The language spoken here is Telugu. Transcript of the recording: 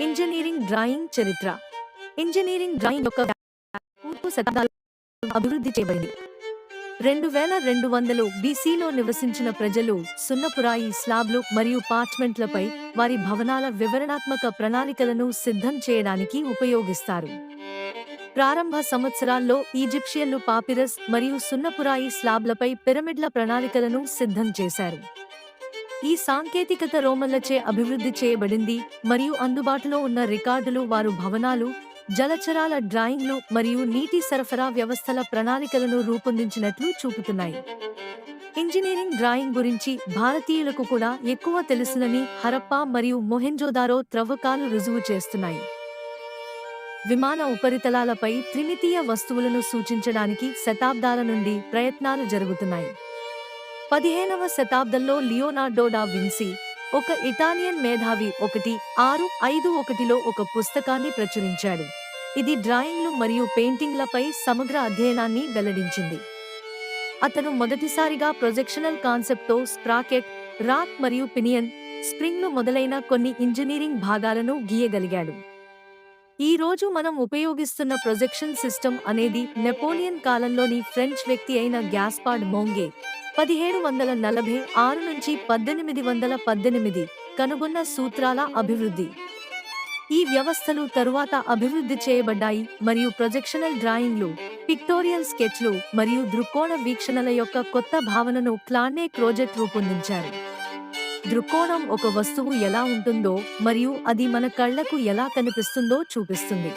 ఇంజనీరింగ్ డ్రాయింగ్ చరిత్ర. ఇంజనీరింగ్ డ్రాయింగ్ యొక్క పూర్వ శతాబ్దాలలో అభివృద్ధి చేయబడింది. 2200 బీసీలో నివసించిన ప్రజలు సున్నపురాయి స్లాబ్లు మరియు పార్చ్మెంట్లపై వారి భవనాల వివరణాత్మక ప్రణాళికలను సిద్ధం చేయడానికి ఉపయోగిస్తారు. ప్రారంభ సంవత్సరాల్లో ఈజిప్షియన్లు పాపిరస్ మరియు సున్నపురాయి స్లాబ్లపై పిరమిడ్ల ప్రణాళికలను సిద్ధం చేశారు. ఈ సాంకేతికత రోమన్లచే అభివృద్ధి చేయబడింది మరియు అందుబాటులో ఉన్న రికార్డులు వారు భవనాలు, జలచరాల డ్రాయింగ్లు మరియు నీటి సరఫరా వ్యవస్థల ప్రణాళికలను రూపొందించినట్లు చూపుతున్నాయి. ఇంజనీరింగ్ డ్రాయింగ్ గురించి భారతీయులకు కూడా ఎక్కువ తెలుసునని హరప్పా మరియు మొహెంజోదారో త్రవ్వకాలు రుజువు చేస్తున్నాయి. విమాన ఉపరితలాలపై త్రిమితీయ వస్తువులను సూచించడానికి శతాబ్దాల నుండి ప్రయత్నాలు జరుగుతున్నాయి. 15వ శతాబ్దంలో లియోనార్డో డా విన్సీ, ఒక ఇటాలియన్ మేధావి 1651లో ఒక పుస్తకాన్ని ప్రచురించాడు. ఇది డ్రాయింగ్లు మరియు పెయింటింగ్లపై సమగ్ర అధ్యయనాన్ని వెల్లడించింది. అతను మొదటిసారిగా ప్రొజెక్షనల్ కాన్సెప్ట్తో స్ప్రాకెట్, రాక్ మరియు పినియన్, స్ప్రింగ్లు మొదలైన కొన్ని ఇంజనీరింగ్ భాగాలను గీయగలిగాడు. ఈ రోజు మనం ఉపయోగిస్తున్న ప్రొజెక్షన్ సిస్టమ్ అనేది నెపోలియన్ కాలంలోని ఫ్రెంచ్ వ్యక్తి అయిన గ్యాస్పార్డ్ మోంగే 1746 నుంచి 1818 కనుగొన్న సూత్రాల అభివృద్ధి. ఈ వ్యవస్థలు తరువాత అభివృద్ధి చేయబడ్డాయి మరియు ప్రొజెక్షనల్ డ్రాయింగ్లు, పిక్టోరియల్ స్కెచ్లు మరియు దృక్కోణ వీక్షణల యొక్క కొత్త భావనను క్లాడ్నే క్రోజెట్ రూపొందించారు. దృక్కోణం ఒక వస్తువు ఎలా ఉంటుందో మరియు అది మన కళ్లకు ఎలా కనిపిస్తుందో చూపిస్తుంది.